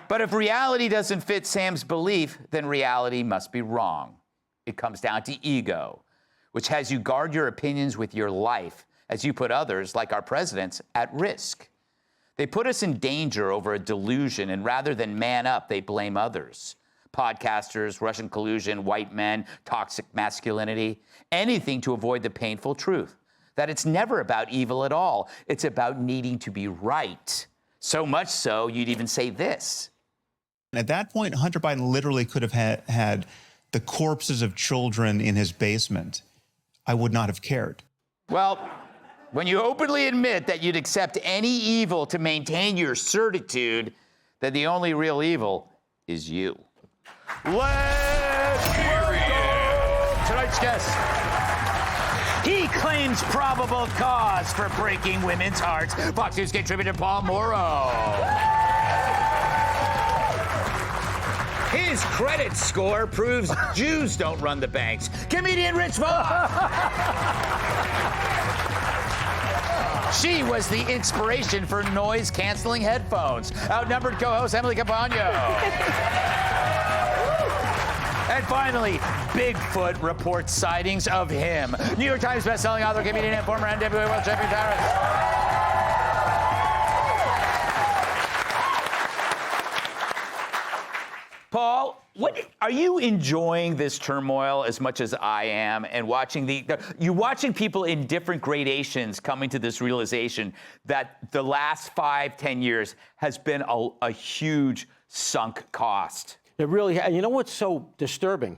But if reality doesn't fit Sam's belief, then reality must be wrong. It comes down to ego, which has you guard your opinions with your life as you put others, like our presidents, at risk. They put us in danger over a delusion, and rather than man up, they blame others. Podcasters, Russian collusion, white men, toxic masculinity, anything to avoid the painful truth that it's never about evil at all. It's about needing to be right. So much so, you'd even say this. At that point, Hunter Biden literally could have had the corpses of children in his basement. I would not have cared. Well, when you openly admit that you'd accept any evil to maintain your certitude, then the only real evil is you. Let's go! Tonight's guest. He claims probable cause for breaking women's hearts. Fox News contributor Paul Morrow. His credit score proves Jews don't run the banks. Comedian Rich Voss. She was the inspiration for noise-canceling headphones. Outnumbered co-host Emily Capano. And finally, Bigfoot reports sightings of him. New York Times bestselling author, comedian, and former NWA World Champion Paris. Paul, are you enjoying this turmoil as much as I am, and watching you're watching people in different gradations coming to this realization that the last 5-10 years has been a huge sunk cost? It really, and you know what's so disturbing?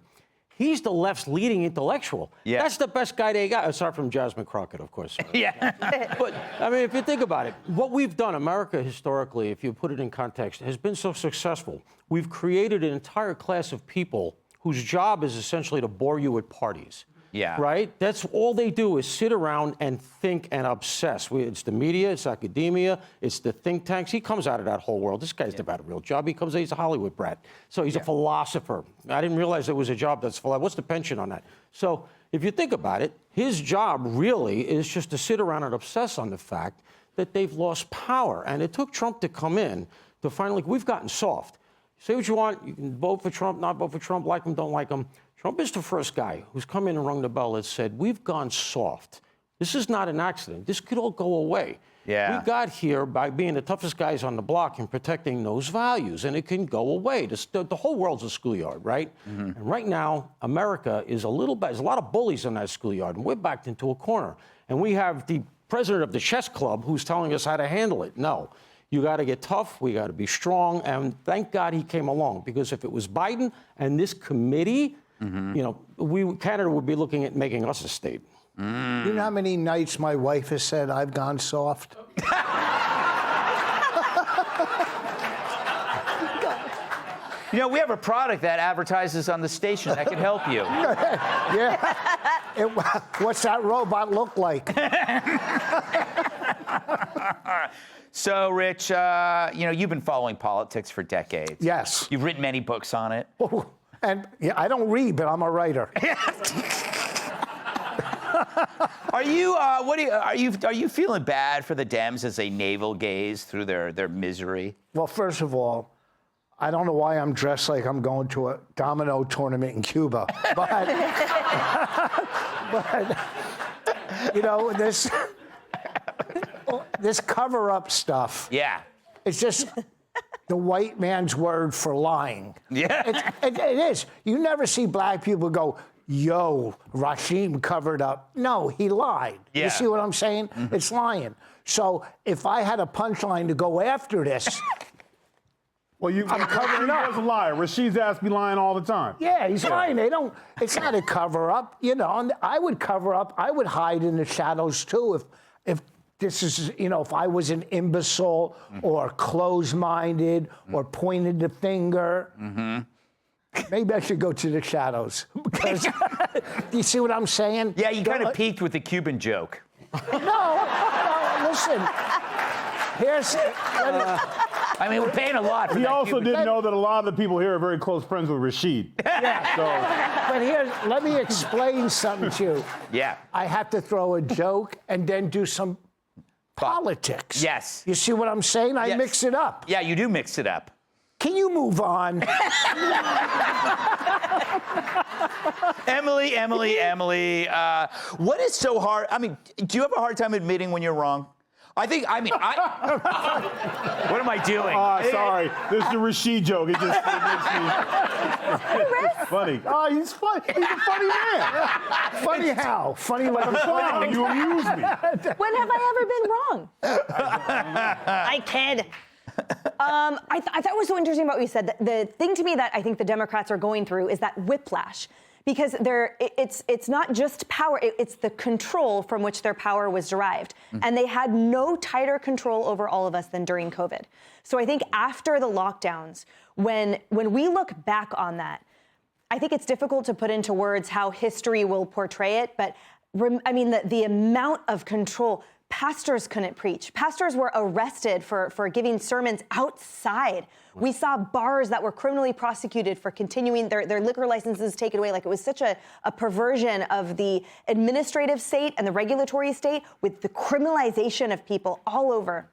He's the left's leading intellectual. Yeah. That's the best guy they got, aside from Jasmine Crockett, of course. Yeah. But, I mean, if you think about it, what we've done, America historically, if you put it in context, has been so successful. We've created an entire class of people whose job is essentially to bore you at parties. Yeah. Right? That's all they do is sit around and think and obsess. It's the media, it's academia, it's the think tanks. He comes out of that whole world. This guy's never had a real job. He's a Hollywood brat. So he's a philosopher. I didn't realize there was a job that's philosopher. What's the pension on that? So if you think about it, his job really is just to sit around and obsess on the fact that they've lost power. And it took Trump to come in to finally, we've gotten soft. Say what you want. You can vote for Trump, not vote for Trump, like him, don't like him. Trump is the first guy who's come in and rung the bell that said, we've gone soft. This is not an accident. This could all go away. Yeah. We got here by being the toughest guys on the block and protecting those values, and it can go away. The whole world's a schoolyard, right? Mm-hmm. And right now, America is a little bit, there's a lot of bullies in that schoolyard, and we're backed into a corner. And we have the president of the chess club who's telling us how to handle it. No. You got to get tough. We got to be strong. And thank God he came along, because if it was Biden and this committee, you know, Canada would be looking at making us a state. You know how many nights my wife has said I've gone soft? You know, we have a product that advertises on the station that can help you. Yeah. What's that robot look like? So, Rich, you know, you've been following politics for decades. Yes. You've written many books on it. Oh, and yeah, I don't read, but I'm a writer. Are you feeling bad for the Dems as they navel gaze through their misery? Well, first of all, I don't know why I'm dressed like I'm going to a domino tournament in Cuba, but you know, this cover-up stuff. Yeah. It's just the white man's word for lying. Yeah. It is. You never see black people go, yo, Rashim covered up. No, he lied. Yeah. You see what I'm saying? Mm-hmm. It's lying. So if I had a punchline to go after this, well, I'm covering up. He was a liar. Rashid's ass be lying all the time. Yeah, he's lying. It's not a cover up, you know. And I would cover up. I would hide in the shadows too if this is, you know, if I was an imbecile or closed-minded or pointed the finger. Mm-hmm. Maybe I should go to the shadows. Because, do you see what I'm saying? Yeah, you kind of peaked with the Cuban joke. No, listen. I mean, we're paying a lot for He that also Cuban didn't know that a lot of the people here are very close friends with Rashid. Yeah. But let me explain something to you. Yeah. I have to throw a joke and then do some politics. Yes. You see what I'm saying? I Yes. mix it up. Yeah, you do mix it up. Can you move on? Emily, what is so hard? I mean, do you have a hard time admitting when you're wrong? What am I doing? Sorry. This is the Rashid joke. It makes me funny. Oh, he's funny. He's a funny man. Funny how? Funny like I'm Funny. You amuse me. When have I ever been wrong? I kid. I thought it was so interesting about what you said. The thing to me that I think the Democrats are going through is that whiplash. Because it's not just power, it's the control from which their power was derived. And they had no tighter control over all of us than during COVID. So I think after the lockdowns, when we look back on that, I think it's difficult to put into words how history will portray it. But I mean, the amount of control. Pastors couldn't preach. Pastors were arrested for giving sermons outside. We saw bars that were criminally prosecuted for continuing their liquor licenses taken away. Like, it was such a perversion of the administrative state and the regulatory state with the criminalization of people all over.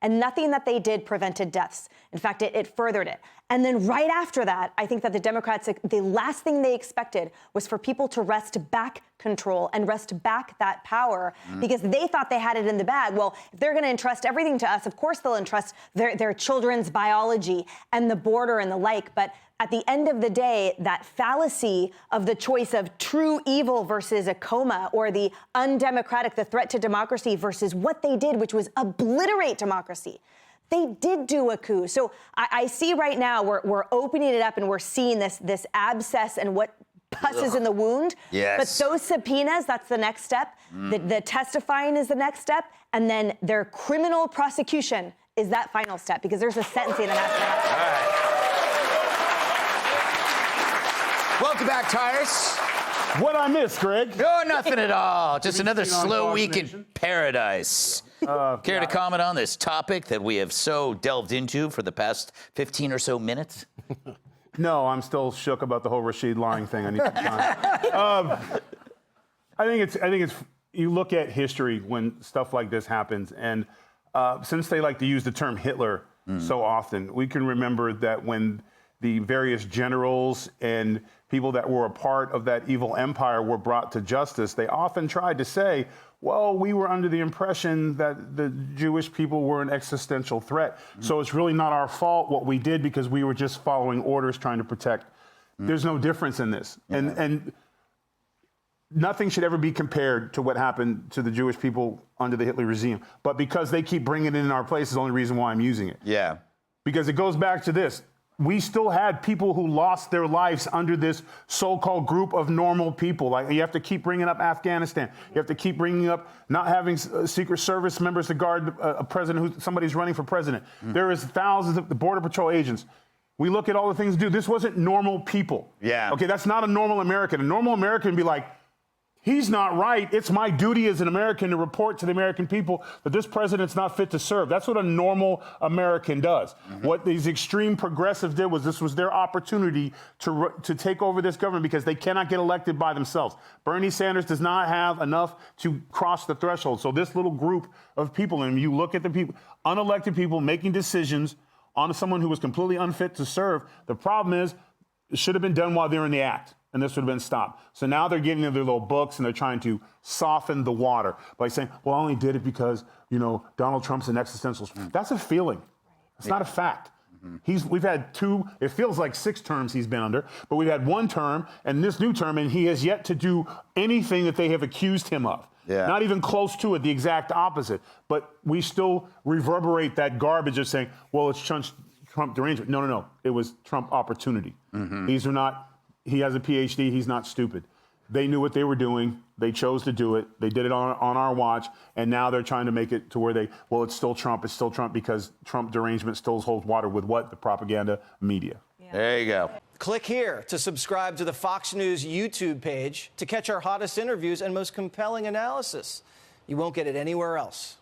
And nothing that they did prevented deaths. In fact, it furthered it. And then right after that, I think that the Democrats, the last thing they expected was for people to wrest back control and wrest back that power because they thought they had it in the bag. Well, if they're going to entrust everything to us, of course they'll entrust their children's biology and the border and the like. But at the end of the day, that fallacy of the choice of true evil versus a coma, or the undemocratic, the threat to democracy versus what they did, which was obliterate democracy. They did do a coup. So I see right now we're opening it up and we're seeing this abscess and what pus is in the wound. Yes. But those subpoenas, that's the next step. The testifying is the next step. And then their criminal prosecution is that final step, because there's a sentencing that has to happen. All right. Welcome back, Tyrus. What I miss, Greg? Oh, nothing at all. Just another seen on slow Fox week in Nation? paradise. Care to comment on this topic that we have so delved into for the past 15 or so minutes? No, I'm still shook about the whole Rashid lying thing. I need some time. I think it's. You look at history when stuff like this happens, and since they like to use the term Hitler so often, we can remember that when the various generals and people that were a part of that evil empire were brought to justice, they often tried to say, well, we were under the impression that the Jewish people were an existential threat. So it's really not our fault what we did, because we were just following orders trying to protect. There's no difference in this. And nothing should ever be compared to what happened to the Jewish people under the Hitler regime. But because they keep bringing it in our place is the only reason why I'm using it. Yeah. Because it goes back to this. We still had people who lost their lives under this so-called group of normal people. Like, you have to keep bringing up Afghanistan. You have to keep bringing up not having Secret Service members to guard a president somebody's running for president. There is thousands of the Border Patrol agents. We look at all the things to do. This wasn't normal people. Yeah. Okay, that's not a normal American. A normal American would be like, he's not right. It's my duty as an American to report to the American people that this president's not fit to serve. That's what a normal American does. What these extreme progressives did was this was their opportunity to take over this government, because they cannot get elected by themselves. Bernie Sanders does not have enough to cross the threshold. So this little group of people, and you look at the people, unelected people making decisions on someone who was completely unfit to serve. The problem is it should have been done while they're in the act, and this would have been stopped. So now they're getting their little books and they're trying to soften the water by saying, well, I only did it because, Donald Trump's an existential. That's a feeling. It's not a fact. We've had it feels like 6 terms he's been under, but we've had 1 term and this new term, and he has yet to do anything that they have accused him of. Yeah. Not even close to it, the exact opposite. But we still reverberate that garbage of saying, well, it's Trump derangement. No. It was Trump opportunity. These are not. He has a PhD. He's not stupid. They knew what they were doing. They chose to do it. They did it on our watch. And now they're trying to make it to where it's still Trump. It's still Trump because Trump derangement still holds water with what? The propaganda media. Yeah. There you go. Click here to subscribe to the Fox News YouTube page to catch our hottest interviews and most compelling analysis. You won't get it anywhere else.